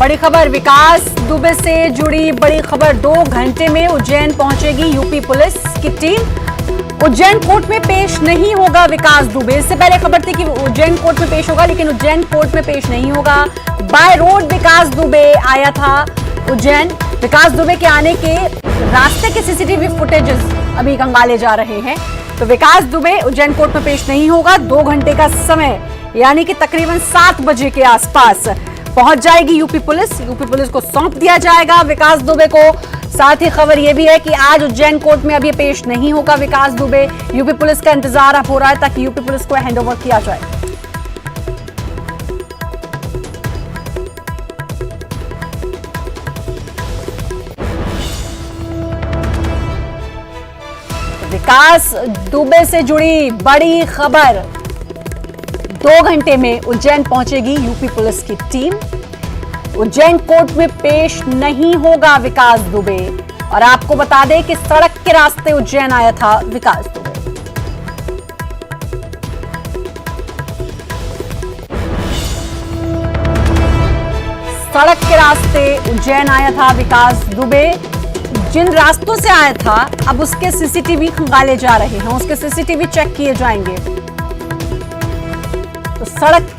बड़ी खबर विकास दुबे से जुड़ी बड़ी खबर। 2 घंटे में उज्जैन पहुंचेगी यूपी पुलिस की टीम। उज्जैन कोर्ट में पेश नहीं होगा विकास दुबे। इससे पहले खबर थी कि उज्जैन कोर्ट में पेश होगा, लेकिन उज्जैन कोर्ट में पेश नहीं होगा। बाय रोड विकास दुबे आया था उज्जैन। विकास दुबे के आने के रास्ते के सीसीटीवी फुटेजेस अभी खंगाले जा रहे हैं। तो विकास दुबे उज्जैन कोर्ट में पेश नहीं होगा। 2 घंटे का समय यानी कि तकरीबन 7 बजे के आसपास पहुंच जाएगी यूपी पुलिस। यूपी पुलिस को सौंप दिया जाएगा विकास दुबे को। साथ ही खबर यह भी है कि आज उज्जैन कोर्ट में अभी पेश नहीं होगा विकास दुबे। यूपी पुलिस का इंतजार अब हो रहा है ताकि यूपी पुलिस को हैंडओवर किया जाए। विकास दुबे से जुड़ी बड़ी खबर। 2 घंटे में उज्जैन पहुंचेगी यूपी पुलिस की टीम। उज्जैन कोर्ट में पेश नहीं होगा विकास दुबे। और आपको बता दें कि सड़क के रास्ते उज्जैन आया था विकास दुबे। सड़क के रास्ते उज्जैन आया था विकास दुबे। जिन रास्तों से आया था अब उसके सीसीटीवी खंगाले जा रहे हैं, उसके सीसीटीवी चेक किए जाएंगे। तो सड़क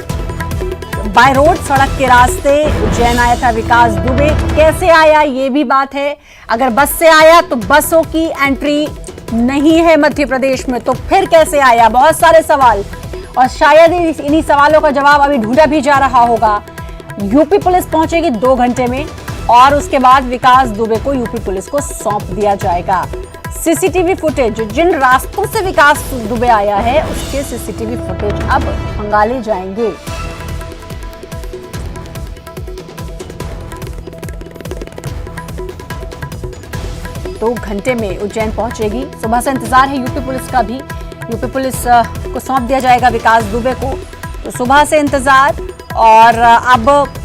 बाय रोड सड़क के रास्ते उज्जैन आया था विकास दुबे। कैसे आया ये भी बात है। अगर बस से आया तो बसों की एंट्री नहीं है मध्य प्रदेश में, तो फिर कैसे आया। बहुत सारे सवाल, और शायद इन्हीं सवालों का जवाब अभी ढूंढा भी जा रहा होगा। यूपी पुलिस पहुंचेगी 2 घंटे में और उसके बाद विकास दुबे को यूपी पुलिस को सौंप दिया जाएगा। सीसीटीवी फुटेज, जिन रास्तों से विकास दुबे आया है उसके सीसीटीवी फुटेज अब खंगाले जाएंगे। दो घंटे में उज्जैन पहुंचेगी। सुबह से इंतजार है यूपी पुलिस का भी। यूपी पुलिस को सौंप दिया जाएगा विकास दुबे को। तो सुबह से इंतजार, और अब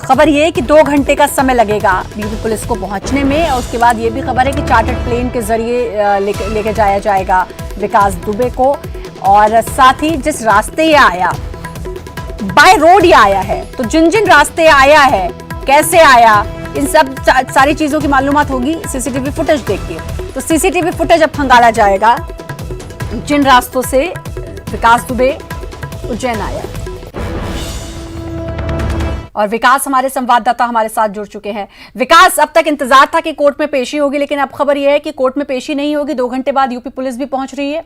खबर ये है कि 2 घंटे का समय लगेगा यूपी पुलिस को पहुंचने में। और उसके बाद ये भी खबर है कि चार्टर्ड प्लेन के जरिए लेके जाया जाएगा विकास दुबे को। और साथ ही जिस रास्ते ये आया, बाय रोड ये आया है, तो जिन जिन रास्ते आया है, कैसे आया, इन सब सारी चीजों की मालूमात होगी सीसीटीवी फुटेज देख के। तो सीसीटीवी फुटेज अब खंगाला जाएगा जिन रास्तों से विकास दुबे उज्जैन आया। और विकास हमारे संवाददाता हमारे साथ जुड़ चुके हैं। विकास, अब तक इंतजार था कि कोर्ट में पेशी होगी, लेकिन अब खबर यह है कि कोर्ट में पेशी नहीं होगी। 2 घंटे बाद यूपी पुलिस भी पहुंच रही है।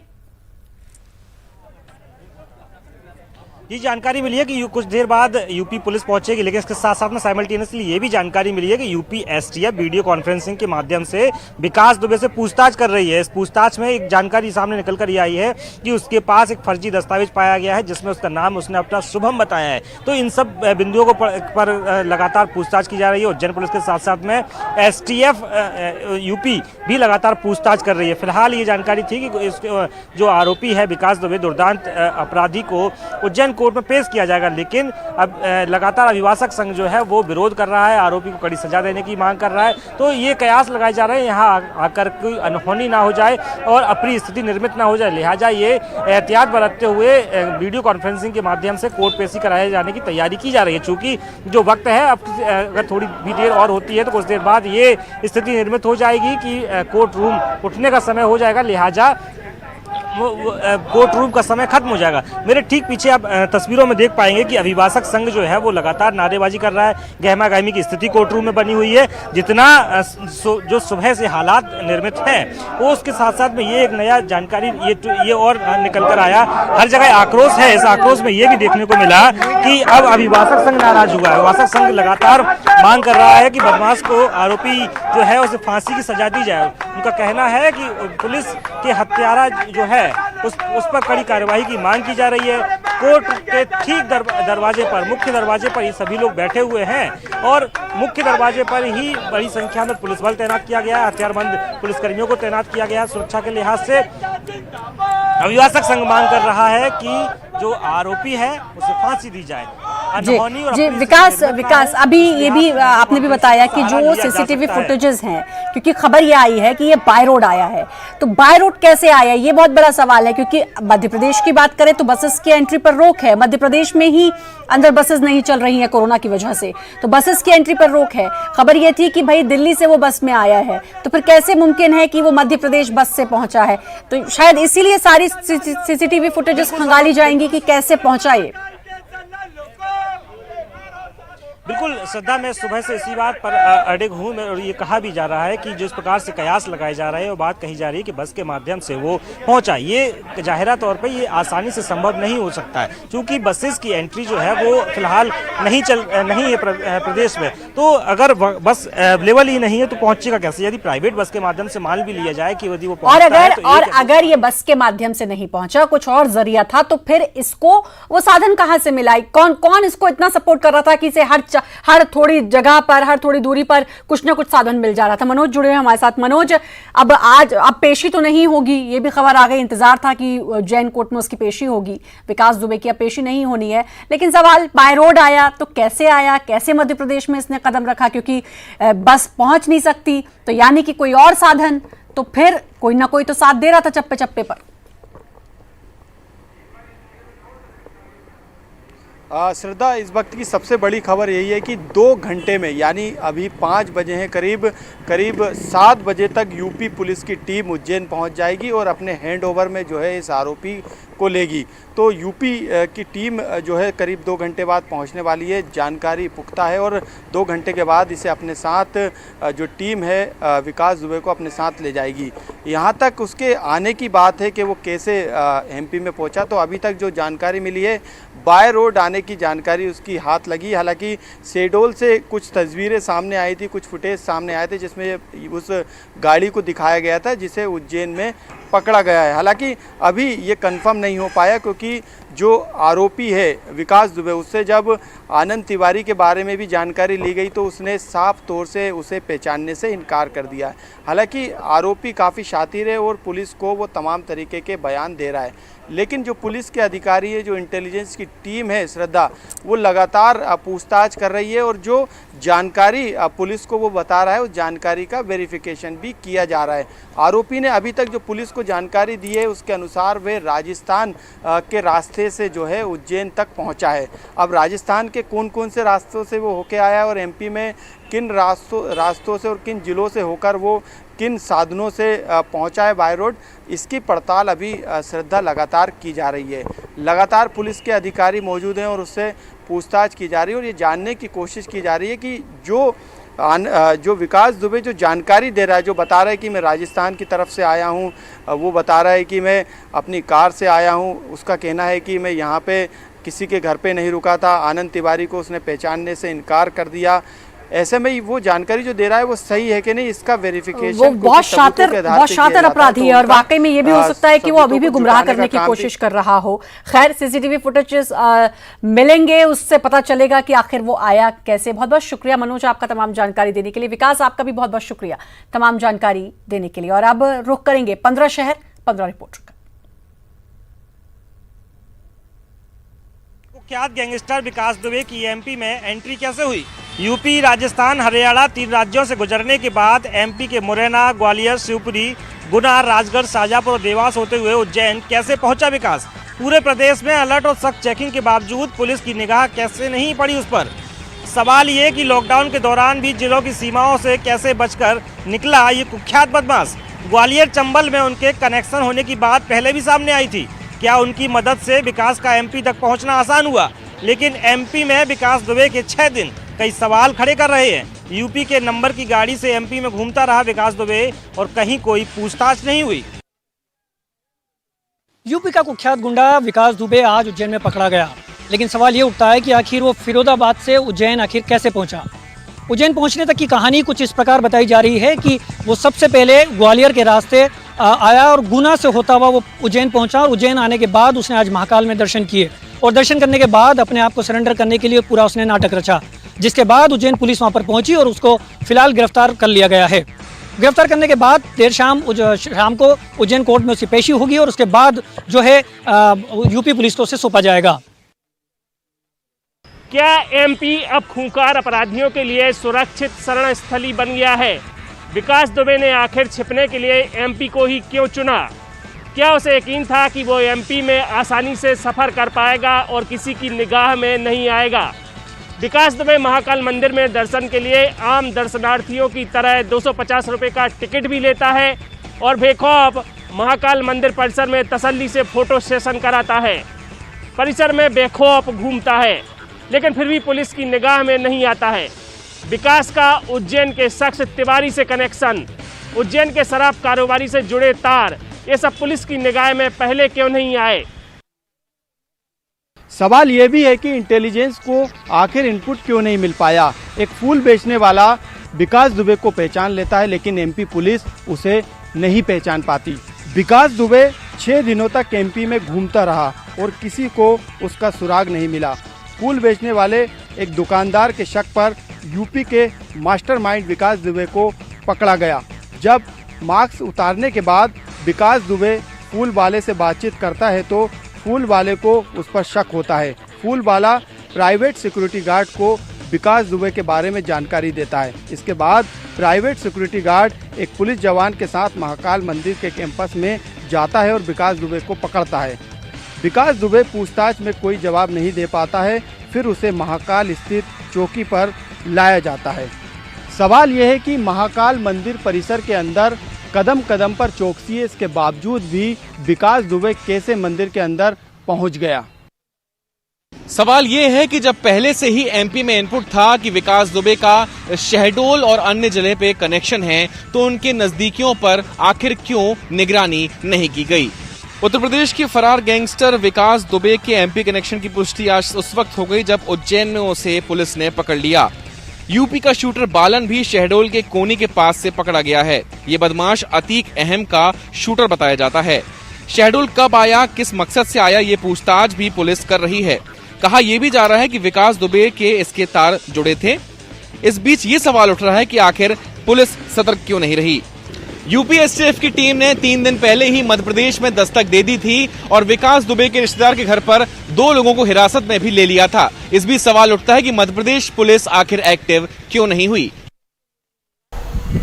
ये जानकारी मिली है कि कुछ देर बाद यूपी पुलिस पहुंचेगी, लेकिन इसके साथ साथ में साइमल्टेनियसली ये भी जानकारी मिली है कि यूपी एसटीएफ वीडियो कॉन्फ्रेंसिंग के माध्यम से विकास दुबे से पूछताछ कर रही है। इस पूछताछ में एक जानकारी सामने निकल कर ये आई है कि उसके पास एक फर्जी दस्तावेज पाया गया है जिसमें उसका नाम उसने अपना शुभम बताया है। तो इन सब बिंदुओं को पर लगातार पूछताछ की जा रही है। उज्जैन पुलिस के साथ साथ में एसटीएफ यूपी भी लगातार पूछताछ कर रही है। फिलहाल ये जानकारी थी कि जो आरोपी है विकास दुबे, दुर्दांत अपराधी को उज्जैन कोर्ट में पेश किया जाएगा, लेकिन अब लगातार अभिभाषक संघ जो है वो विरोध कर रहा है, आरोपी को कड़ी सजा देने की मांग कर रहा है। तो ये कयास लगाए जा रहे हैं यहाँ आकर कोई अनहोनी ना हो जाए और अप्रिय स्थिति निर्मित ना हो जाए, लिहाजा ये एहतियात बरतते हुए वीडियो कॉन्फ्रेंसिंग के माध्यम से कोर्ट पेशी कराए जाने की तैयारी की जा रही है। चूंकि जो वक्त है, अब अगर थोड़ी भी देर और होती है तो कुछ देर बाद ये स्थिति निर्मित हो जाएगी कि कोर्ट रूम उठने का समय हो जाएगा, लिहाजा कोर्ट रूम का समय खत्म हो जाएगा। मेरे ठीक पीछे आप तस्वीरों में देख पाएंगे कि अभिभाषक संघ जो है वो लगातार नारेबाजी कर रहा है। गहमा गहमी की स्थिति कोर्ट रूम में बनी हुई है। जितना जो सुबह से हालात निर्मित हैं वो उसके साथ साथ में ये एक नया जानकारी ये और निकल कर आया। हर जगह आक्रोश है। इस आक्रोश में ये भी देखने को मिला कि अब अभिभाषक संघ नाराज हुआ है। अभिभाषक संघ लगातार मांग कर रहा है कि बदमाश को, आरोपी जो है उसे फांसी की सजा दी जाए। उनका कहना है कि पुलिस के हत्यारा जो है उस पर कड़ी कार्रवाई की मांग की जा रही है। कोर्ट के ठीक दरवाजे पर, मुख्य दरवाजे पर ये सभी लोग बैठे हुए हैं और मुख्य दरवाजे पर ही बड़ी संख्या में पुलिस बल तैनात किया गया है। हथियारबंद पुलिसकर्मियों को तैनात किया गया है सुरक्षा के लिहाज से। अभिभाषक संघ मांग कर रहा है कि जो आरोपी है उसे फांसी दी जाए। अनहोनी और जी अपनी विकास जिम्मेदारी विकास है। अभी ये भी आपने भी बताया कि सहारा जो लिया जा सीसीटीवी सकता है। फुटेजेस हैं, क्योंकि खबर ये आई है कि ये बाय रोड आया है, तो बाय रोड कैसे आया, ये बहुत बड़ा सवाल है। क्योंकि मध्य प्रदेश की बात करें तो बसेस की एंट्री पर रोक है, मध्य प्रदेश में ही अंदर बसेस नहीं चल रही हैं कोरोना की वजह से, तो बसेस की एंट्री पर रोक है। खबर ये थी कि भाई दिल्ली से वो बस में आया है, तो फिर कैसे मुमकिन है कि वो मध्य प्रदेश बस से पहुंचा है? तो शायद इसीलिए सारी सीसीटीवी फुटेजेस खंगाली जाएंगी कि कैसे पहुंचा ये। बिल्कुल श्रद्धा, मैं सुबह से इसी बात पर अडिग हूँ और ये कहा भी जा रहा है कि जिस प्रकार से कयास लगाए जा रहे हैं और बात कही जा रही है कि बस के माध्यम से वो पहुंचा, ये जाहिरा तौर पे ये आसानी से संभव नहीं हो सकता है, क्योंकि बसेस की एंट्री जो है वो फिलहाल नहीं है प्रदेश में। तो अगर बस अवेलेबल ही नहीं है तो पहुंचेगा कैसे? यदि प्राइवेट बस के माध्यम से माल भी लिया जाए कि यदि वो और पहुंचता है अगर तो और अगर ये बस के माध्यम से नहीं पहुंचा, कुछ और जरिया था, तो फिर इसको वो साधन कहां से मिला? कौन कौन इसको इतना सपोर्ट कर रहा था कि इसे हर थोड़ी जगह पर, हर थोड़ी दूरी पर कुछ ना कुछ साधन मिल जा रहा था? मनोज जुड़े हैं हमारे साथ। मनोज, अब पेशी तो नहीं होगी, ये भी खबर आ गई, इंतजार था कि उज्जैन कोर्ट में उसकी पेशी होगी, विकास दुबे की अब पेशी नहीं होनी है, लेकिन सवाल बाय रोड आया तो कैसे आया, कैसे मध्य प्रदेश में इसने कदम रखा? क्योंकि बस पहुंच नहीं सकती, तो यानी कि कोई और साधन, तो फिर कोई ना कोई तो साथ दे रहा था चप्पे चप्पे पर। श्रद्धा, इस वक्त की सबसे बड़ी खबर यही है कि 2 घंटे में, यानी अभी 5 बजे हैं, करीब 7 बजे तक यूपी पुलिस की टीम उज्जैन पहुंच जाएगी और अपने हैंडओवर में जो है इस आरोपी को लेगी। तो यूपी की टीम जो है करीब 2 घंटे बाद पहुंचने वाली है, जानकारी पुख्ता है, और 2 घंटे के बाद इसे अपने साथ जो टीम है विकास दुबे को अपने साथ ले जाएगी। यहाँ तक उसके आने की बात है कि वो कैसे एमपी में पहुँचा, तो अभी तक जो जानकारी मिली है बाय रोड आने की जानकारी उसकी हाथ लगी। हालांकि शेडोल से कुछ तस्वीरें सामने आई थी, कुछ फुटेज सामने आए थे जिसमें उस गाड़ी को दिखाया गया था जिसे उज्जैन में पकड़ा गया है। हालांकि अभी ये कंफर्म नहीं हो पाया, क्योंकि जो आरोपी है विकास दुबे, उससे जब आनंद तिवारी के बारे में भी जानकारी ली गई तो उसने साफ तौर से उसे पहचानने से इनकार कर दिया। हालांकि आरोपी काफ़ी शातिर है और पुलिस को वो तमाम तरीके के बयान दे रहा है, लेकिन जो पुलिस के अधिकारी है, जो इंटेलिजेंस की टीम है श्रद्धा, वो लगातार पूछताछ कर रही है और जो जानकारी पुलिस को वो बता रहा है उस जानकारी का वेरिफिकेशन भी किया जा रहा है। आरोपी ने अभी तक जो पुलिस को जानकारी दी है उसके अनुसार वे राजस्थान के रास्ते से जो है उज्जैन तक पहुंचा है। अब राजस्थान के कौन कौन से रास्तों से वो होके आया है और एमपी में किन रास्तों से और किन ज़िलों से होकर वो किन साधनों से पहुंचा है बाय रोड, इसकी पड़ताल अभी श्रद्धा लगातार की जा रही है। लगातार पुलिस के अधिकारी मौजूद हैं और उससे पूछताछ की जा रही है और ये जानने की कोशिश की जा रही है कि जो विकास दुबे जो जानकारी दे रहा है, जो बता रहा है कि मैं राजस्थान की तरफ से आया हूँ, वो बता रहा है कि मैं अपनी कार से आया हूँ, उसका कहना है कि मैं यहाँ पे किसी के घर पे नहीं रुका था, आनंद तिवारी को उसने पहचानने से इनकार कर दिया। ऐसे में वो जानकारी जो दे रहा है वो सही है कि नहीं, इसका वेरिफिकेशन वो बहुत शातिर अपराधी है और वाकई में ये भी हो सकता है कि वो अभी भी गुमराह करने की कोशिश कर रहा हो। खैर, सीसीटीवी फुटेजेस मिलेंगे, उससे पता चलेगा कि आखिर वो आया कैसे। बहुत बहुत शुक्रिया मनोज आपका तमाम जानकारी देने के लिए। विकास, आपका भी बहुत बहुत शुक्रिया तमाम जानकारी देने के लिए। और अब रुख करेंगे 15 शहर 15 रिपोर्टर का। कुख्यात गैंगस्टर विकास दुबे की एमपी में एंट्री कैसे हुई? यूपी, राजस्थान, हरियाणा 3 राज्यों से गुजरने के बाद एमपी के मुरैना, ग्वालियर, शिवपुरी, गुना, राजगढ़, शाजापुर और देवास होते हुए उज्जैन कैसे पहुंचा विकास? पूरे प्रदेश में अलर्ट और सख्त चेकिंग के बावजूद पुलिस की निगाह कैसे नहीं पड़ी उस पर? सवाल ये कि लॉकडाउन के दौरान भी जिलों की सीमाओं से कैसे बचकर निकला ये कुख्यात बदमाश? ग्वालियर, चंबल में उनके कनेक्शन होने की बात पहले भी सामने आई थी। क्या उनकी मदद से विकास का एमपी तक पहुंचना आसान हुआ? लेकिन एमपी में विकास दुबे के 6 दिन कई सवाल खड़े कर रहे हैं। यूपी के नंबर की गाड़ी से एमपी में घूमता रहा विकास दुबे और कहीं कोई पूछताछ नहीं हुई। यूपी का कुख्यात गुंडा विकास दुबे आज उज्जैन में पकड़ा गया, लेकिन सवाल ये उठता है कि आखिर वो फिरोजाबाद से उज्जैन आखिर कैसे पहुंचा। उज्जैन पहुंचने तक की कहानी कुछ इस प्रकार बताई जा रही है कि वो सबसे पहले ग्वालियर के रास्ते आया और गुना से होता हुआ वो उज्जैन पहुंचा और उज्जैन आने के बाद उसने आज महाकाल में दर्शन किए और दर्शन करने के बाद अपने आप को सरेंडर करने के लिए पूरा उसने नाटक रचा, जिसके बाद उज्जैन पुलिस वहां पर पहुंची और उसको फिलहाल गिरफ्तार कर लिया गया है। गिरफ्तार करने के बाद देर शाम को उज्जैन कोर्ट में उसकी पेशी होगी और उसके बाद जो है यूपी पुलिस को उसे सौंपा जाएगा। क्या एमपी अब खूंखार अपराधियों के लिए सुरक्षित शरण स्थली बन गया है? विकास दुबे ने आखिर छिपने के लिए एमपी को ही क्यों चुना? क्या उसे यकीन था कि वो एमपी में आसानी से सफ़र कर पाएगा और किसी की निगाह में नहीं आएगा? विकास दुबे महाकाल मंदिर में दर्शन के लिए आम दर्शनार्थियों की तरह 250 रुपये का टिकट भी लेता है और बेखौफ महाकाल मंदिर परिसर में तसल्ली से फोटो सेशन कराता है। परिसर में बेखौफ घूमता है, लेकिन फिर भी पुलिस की निगाह में नहीं आता है। विकास का उज्जैन के शख्स तिवारी से कनेक्शन, उज्जैन के शराब कारोबारी से जुड़े तार, ये सब पुलिस की निगाह में पहले क्यों नहीं आए? सवाल ये भी है कि इंटेलिजेंस को आखिर इनपुट क्यों नहीं मिल पाया। एक फूल बेचने वाला विकास दुबे को पहचान लेता है, लेकिन एमपी पुलिस उसे नहीं पहचान पाती। विकास दुबे 6 दिनों तक एमपी में घूमता रहा और किसी को उसका सुराग नहीं मिला। फूल बेचने वाले एक दुकानदार के शक पर यूपी के मास्टरमाइंड विकास दुबे को पकड़ा गया। जब मास्क उतारने के बाद विकास दुबे फूल वाले से बातचीत करता है तो फूल वाले को उस पर शक होता है। फूल वाला प्राइवेट सिक्योरिटी गार्ड को विकास दुबे के बारे में जानकारी देता है। इसके बाद प्राइवेट सिक्योरिटी गार्ड एक पुलिस जवान के साथ महाकाल मंदिर के कैंपस में जाता है और विकास दुबे को पकड़ता है। विकास दुबे पूछताछ में कोई जवाब नहीं दे पाता है। फिर उसे महाकाल स्थित चौकी पर लाया जाता है। सवाल यह है कि महाकाल मंदिर परिसर के अंदर कदम कदम पर चौकसी है, इसके बावजूद भी विकास दुबे कैसे मंदिर के अंदर पहुंच गया? सवाल ये है कि जब पहले से ही एमपी में इनपुट था कि विकास दुबे का शहडोल और अन्य जिले पे कनेक्शन है, तो उनके नजदीकियों पर आखिर क्यों निगरानी नहीं की गई? उत्तर प्रदेश के फरार गैंगस्टर विकास दुबे के एमपी कनेक्शन की पुष्टि आज उस वक्त हो गई जब उज्जैन में उसे पुलिस ने पकड़ लिया। यूपी का शूटर बालन भी शहडोल के कोनी के पास से पकड़ा गया है। ये बदमाश अतीक अहम का शूटर बताया जाता है। शहडोल कब आया, किस मकसद से आया, ये पूछताछ भी पुलिस कर रही है। कहा यह भी जा रहा है कि विकास दुबे के इसके तार जुड़े थे। इस बीच ये सवाल उठ रहा है कि आखिर पुलिस सतर्क क्यों नहीं रही। यूपी एसटीएफ की टीम ने 3 दिन पहले ही मध्य प्रदेश में दस्तक दे दी थी और विकास दुबे के रिश्तेदार के घर पर 2 लोगों को हिरासत में भी ले लिया था। इस बीच सवाल उठता है कि मध्य प्रदेश पुलिस आखिर एक्टिव क्यों नहीं हुई।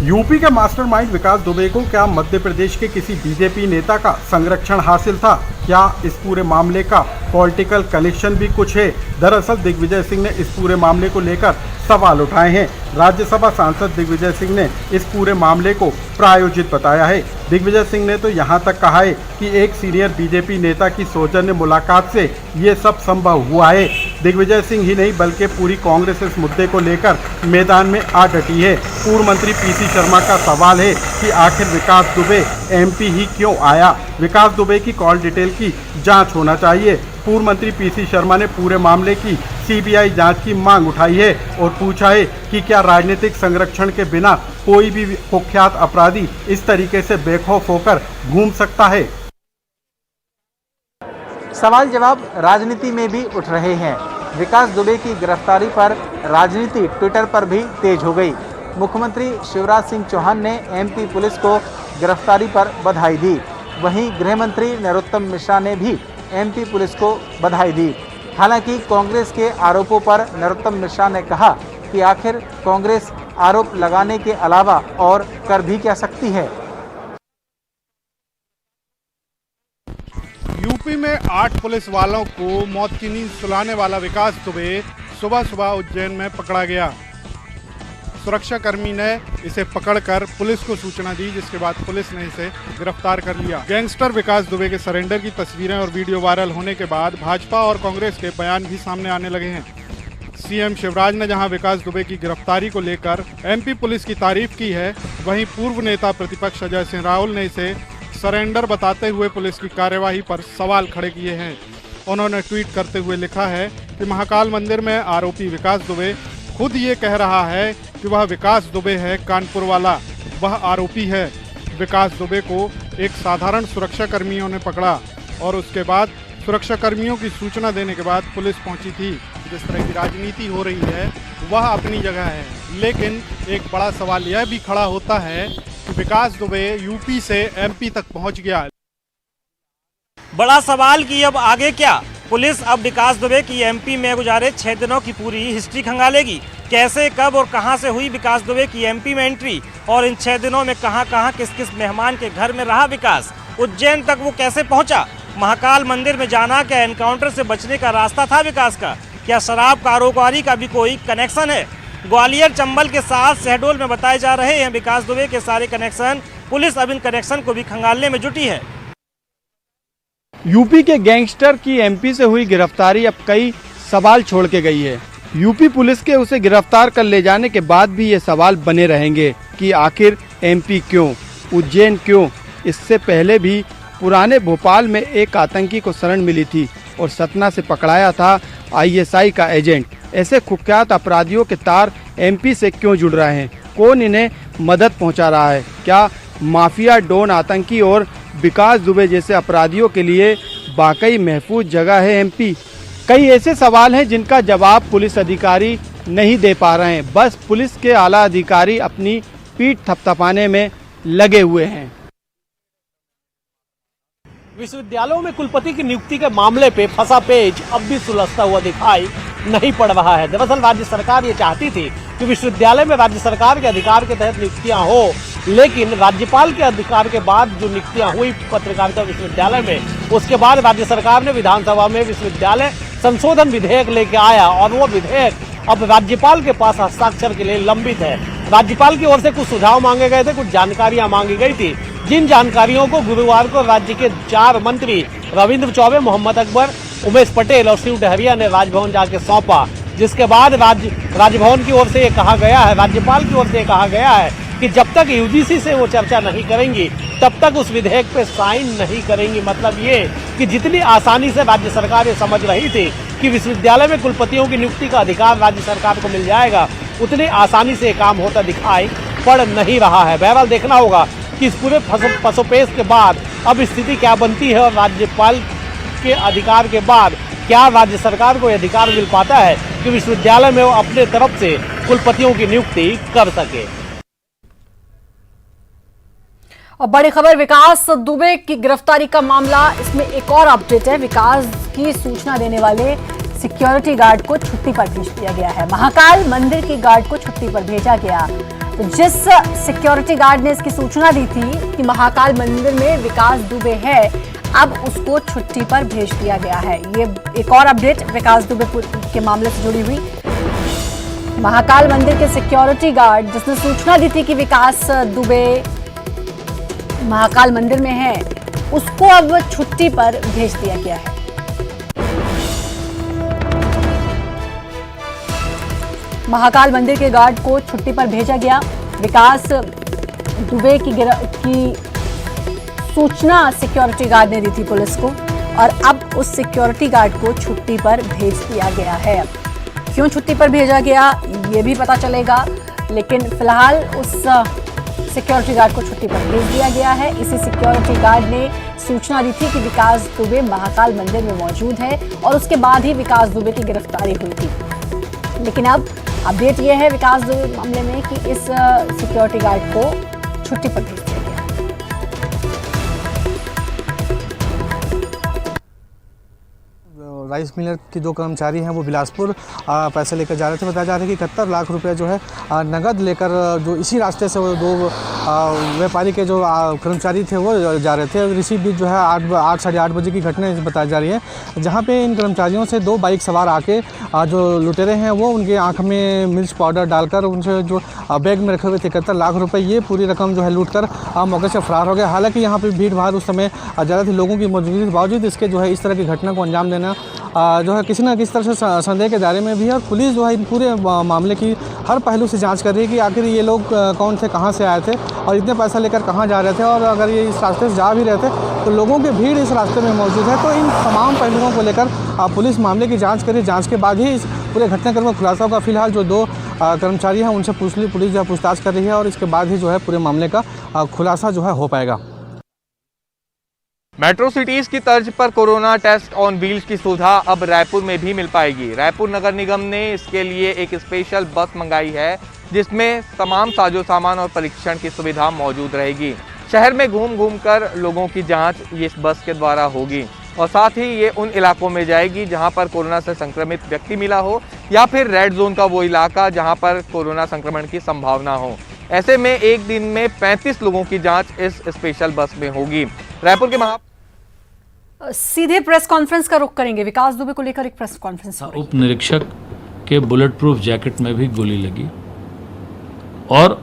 यूपी के मास्टरमाइंड विकास दुबे को क्या मध्य प्रदेश के किसी बीजेपी नेता का संरक्षण हासिल था? क्या इस पूरे मामले का पॉलिटिकल कनेक्शन भी कुछ है? दरअसल दिग्विजय सिंह ने इस पूरे मामले को लेकर सवाल उठाए हैं। राज्यसभा सांसद दिग्विजय सिंह ने इस पूरे मामले को प्रायोजित बताया है। दिग्विजय सिंह ने तो यहां तक कहा है कि एक सीनियर बीजेपी नेता की सौजन्य मुलाकात से ये सब संभव हुआ है। दिग्विजय सिंह ही नहीं बल्कि पूरी कांग्रेस इस मुद्दे को लेकर मैदान में आ डटी है। पूर्व मंत्री पीसी शर्मा का सवाल है कि आखिर विकास दुबे एमपी ही क्यों आया? विकास दुबे की कॉल डिटेल की जांच होना चाहिए। पूर्व मंत्री पीसी शर्मा ने पूरे मामले की सीबीआई जांच की मांग उठाई है और पूछा है कि क्या राजनीतिक संरक्षण के बिना कोई भी कुख्यात अपराधी इस तरीके से बेखौफ होकर घूम सकता है? सवाल जवाब राजनीति में भी उठ रहे हैं। विकास दुबे की गिरफ्तारी पर राजनीति ट्विटर पर भी तेज हो गई। मुख्यमंत्री शिवराज सिंह चौहान ने एमपी पुलिस को गिरफ्तारी पर बधाई दी। वहीं गृह मंत्री नरोत्तम मिश्रा ने भी एमपी पुलिस को बधाई दी। हालांकि कांग्रेस के आरोपों पर नरोत्तम मिश्रा ने कहा कि आखिर कांग्रेस आरोप लगाने के अलावा और कर भी क्या सकती है। यूपी में 8 पुलिस वालों को मौत की नींद सुलाने वाला विकास दुबे सुबह सुबह उज्जैन में पकड़ा गया। सुरक्षा कर्मी ने इसे पकड़कर पुलिस को सूचना दी, जिसके बाद पुलिस ने इसे गिरफ्तार कर लिया। गैंगस्टर विकास दुबे के सरेंडर की तस्वीरें और वीडियो वायरल होने के बाद भाजपा और कांग्रेस के बयान भी सामने आने लगे हैं। सीएम शिवराज ने जहां विकास दुबे की गिरफ्तारी को लेकर एमपी पुलिस की तारीफ की है, वहीं पूर्व नेता प्रतिपक्ष अजय सिंह राहुल ने इसे सरेंडर बताते हुए पुलिस की कार्यवाही पर सवाल खड़े किए हैं। उन्होंने ट्वीट करते हुए लिखा है कि महाकाल मंदिर में आरोपी विकास दुबे खुद ये कह रहा है कि वह विकास दुबे है कानपुर वाला, वह आरोपी है। विकास दुबे को एक साधारण सुरक्षा कर्मियों ने पकड़ा और उसके बाद सुरक्षा कर्मियों की सूचना देने के बाद पुलिस पहुंची थी। जिस तरह की राजनीति हो रही है वह अपनी जगह है, लेकिन एक बड़ा सवाल यह भी खड़ा होता है कि विकास दुबे यूपी से एमपी तक पहुंच गया। बड़ा सवाल कि अब आगे क्या? पुलिस अब विकास दुबे की एमपी में गुजारे 6 दिनों की पूरी हिस्ट्री खंगालेगी। कैसे, कब और कहां से हुई विकास दुबे की एमपी में एंट्री, और इन 6 दिनों में कहां किस किस मेहमान के घर में रहा विकास, उज्जैन तक वो कैसे पहुंचा, महाकाल मंदिर में जाना क्या एनकाउंटर से बचने का रास्ता था विकास का, क्या शराब कारोबारी का भी कोई कनेक्शन है। ग्वालियर चंबल के साथ शहडोल में बताए जा रहे हैं विकास दुबे के सारे कनेक्शन। पुलिस अब इन कनेक्शन को भी खंगालने में जुटी है। यूपी के गैंगस्टर की एमपी से हुई गिरफ्तारी अब कई सवाल छोड़ के गई है। यूपी पुलिस के उसे गिरफ्तार कर ले जाने के बाद भी ये सवाल बने रहेंगे कि आखिर एमपी क्यों, उज्जैन क्यों। इससे पहले भी पुराने भोपाल में एक आतंकी को शरण मिली थी और सतना से पकड़ाया था आईएसआई का एजेंट। ऐसे कुख्यात अपराधियों के तार एमपी से क्यों जुड़ रहे हैं? कौन इन्हें मदद पहुंचा रहा है? क्या माफिया, डॉन, आतंकी और विकास दुबे जैसे अपराधियों के लिए वाकई महफूज जगह है एमपी? कई ऐसे सवाल हैं जिनका जवाब पुलिस अधिकारी नहीं दे पा रहे हैं। बस पुलिस के आला अधिकारी अपनी पीठ थपथपाने में लगे हुए हैं। विश्वविद्यालयों में कुलपति की नियुक्ति के मामले पे फंसा पेच अब भी सुलझता हुआ दिखाई नहीं पड़ रहा है। दरअसल राज्य सरकार ये चाहती थी कि विश्वविद्यालय में राज्य सरकार के अधिकार के तहत नियुक्तियां हो, लेकिन राज्यपाल के अधिकार के बाद जो नियुक्तियां हुई पत्रकारिता विश्वविद्यालय में, उसके बाद राज्य सरकार ने विधानसभा में विश्वविद्यालय संशोधन विधेयक लेके आया और वो विधेयक अब राज्यपाल के पास हस्ताक्षर के लिए लंबित है। राज्यपाल की ओर से कुछ सुझाव मांगे गए थे, कुछ जानकारियां मांगी गई थी, जिन जानकारियों को गुरुवार को राज्य के 4 मंत्री रविंद्र चौबे, मोहम्मद अकबर, उमेश पटेल और शिव डहरिया ने राजभवन जाके सौंपा। जिसके बाद राजभवन की ओर से ये कहा गया है, राज्यपाल की ओर से कहा गया है कि जब तक यूजीसी से वो चर्चा नहीं करेंगी तब तक उस विधेयक पे साइन नहीं करेंगी। मतलब ये कि जितनी आसानी से राज्य सरकार ये समझ रही थी कि विश्वविद्यालय में कुलपतियों की नियुक्ति का अधिकार राज्य सरकार को मिल जाएगा, उतनी आसानी से काम होता दिखाई पड़ नहीं रहा है। बहरहाल देखना होगा कि इस पूरे फसोपेश के बाद अब स्थिति क्या बनती है और राज्यपाल के अधिकार के बाद क्या राज्य सरकार को अधिकार मिल पाता है कि विश्वविद्यालय में वो अपने तरफ से कुलपतियों की नियुक्ति कर सके। और बड़ी खबर, विकास दुबे की गिरफ्तारी का मामला, इसमें एक और अपडेट है। विकास की सूचना देने वाले सिक्योरिटी गार्ड को छुट्टी पर भेज दिया गया है। महाकाल मंदिर के गार्ड को छुट्टी पर भेजा गया। तो जिस सिक्योरिटी गार्ड ने इसकी सूचना दी थी कि महाकाल मंदिर में विकास दुबे है, अब उसको छुट्टी पर भेज दिया गया है। ये एक और अपडेट विकास दुबे के मामले से जुड़ी हुई। महाकाल मंदिर के सिक्योरिटी गार्ड जिसने सूचना दी थी कि विकास दुबे महाकाल मंदिर में है, उसको अब छुट्टी पर भेज दिया गया है। महाकाल मंदिर के गार्ड को छुट्टी पर भेजा गया। विकास दुबे की सूचना सिक्योरिटी गार्ड ने दी थी पुलिस को और अब उस सिक्योरिटी गार्ड को छुट्टी पर भेज दिया गया है। क्यों छुट्टी पर भेजा गया ये भी पता चलेगा, लेकिन फिलहाल उस सिक्योरिटी गार्ड को छुट्टी पर भेज दिया गया है। इसी सिक्योरिटी गार्ड ने सूचना दी थी कि विकास दुबे महाकाल मंदिर में मौजूद है और उसके बाद ही विकास दुबे की गिरफ्तारी हुई थी। लेकिन अब अपडेट यह है विकास दुबे मामले में कि इस सिक्योरिटी गार्ड को छुट्टी पर भेज दिया गया। राइस मिलर के 2 कर्मचारी हैं वो बिलासपुर पैसे लेकर जा रहे थे। बताया जा रहा है कि 71 लाख रुपए जो है नगद लेकर जो इसी रास्ते से वो 2 व्यापारी के जो कर्मचारी थे वो जा रहे थे। इसी बीच जो है 8 साढ़े 8 बजे की घटना बताई जा रही है, जहाँ पे इन कर्मचारियों से 2 बाइक सवार आके जो लुटेरे हैं वो उनके आँख में मिर्च पाउडर डालकर उनसे जो बैग में रखे हुए थे 71 लाख रुपए, ये पूरी रकम जो है लूट कर मौके से फरार हो गया। हालांकि यहाँ पे भीड़ भाड़ उस समय ज़्यादा थी, लोगों की मौजूदगी के बावजूद इसके जो है इस तरह की घटना को अंजाम देना जो है किसी न किसी तरह से संदेह के दायरे में भी है। और पुलिस जो है इन पूरे मामले की हर पहलू से जांच कर रही है कि आखिर ये लोग कौन थे, कहां से आए थे और इतने पैसा लेकर कहां जा रहे थे, और अगर ये इस रास्ते से जा भी रहे थे तो लोगों की भीड़ इस रास्ते में मौजूद है। तो इन तमाम पहलुओं को लेकर पुलिस मामले की जाँच करी। जाँच के बाद ही इस पूरे घटनाक्रम का खुलासा होगा। फिलहाल जो 2 कर्मचारी हैं उनसे पुलिस जो है पूछताछ कर रही है और इसके बाद ही जो है पूरे मामले का खुलासा जो है हो पाएगा। मेट्रो सिटीज की तर्ज पर कोरोना टेस्ट ऑन व्हील्स की सुविधा अब रायपुर में भी मिल पाएगी। रायपुर नगर निगम ने इसके लिए एक स्पेशल बस मंगाई है, जिसमें तमाम साजो सामान और परीक्षण की सुविधा मौजूद रहेगी। शहर में घूम कर लोगों की जांच इस बस के द्वारा होगी। और साथ ही ये उन इलाकों में जाएगी जहां पर कोरोना से संक्रमित व्यक्ति मिला हो या फिर रेड जोन का वो इलाका जहां पर कोरोना संक्रमण की संभावना हो। ऐसे में एक दिन में 35 लोगों की जांच इस स्पेशल बस में होगी। रायपुर के सीधे प्रेस कॉन्फ्रेंस का रुख करेंगे। विकास दुबे को लेकर एक प्रेस कॉन्फ्रेंस हो रही है। उप निरीक्षक के बुलेट प्रूफ जैकेट में भी गोली लगी और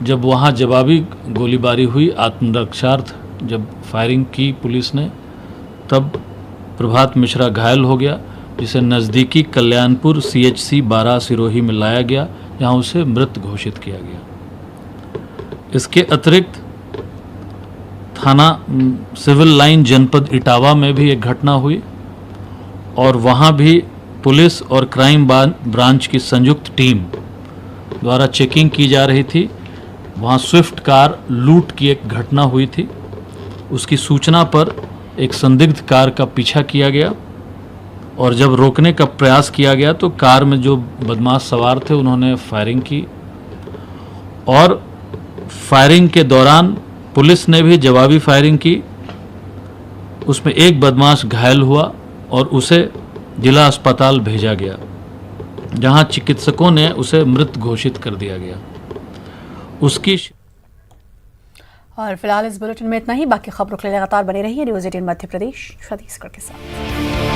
जब वहां जवाबी गोलीबारी हुई आत्मरक्षार्थ जब फायरिंग की पुलिस ने, तब प्रभात मिश्रा घायल हो गया, जिसे नज़दीकी कल्याणपुर CHC 12 सिरोही में लाया गया, जहां उसे मृत घोषित किया गया। इसके अतिरिक्त थाना सिविल लाइन जनपद इटावा में भी एक घटना हुई और वहां भी पुलिस और क्राइम ब्रांच की संयुक्त टीम द्वारा चेकिंग की जा रही थी। वहां स्विफ्ट कार लूट की एक घटना हुई थी। उसकी सूचना पर एक संदिग्ध कार का पीछा किया गया और जब रोकने का प्रयास किया गया तो कार में जो बदमाश सवार थे उन्होंने फायरिंग की और फायरिंग के दौरान पुलिस ने भी जवाबी फायरिंग की। उसमें एक बदमाश घायल हुआ और उसे जिला अस्पताल भेजा गया, जहां चिकित्सकों ने उसे मृत घोषित कर दिया गया। उसकी और फिलहाल इस बुलेटिन में इतना ही। बाकी खबरों के लिए लगातार बने रहिए न्यूज़ 18 मध्य प्रदेश छत्तीसगढ़ के साथ।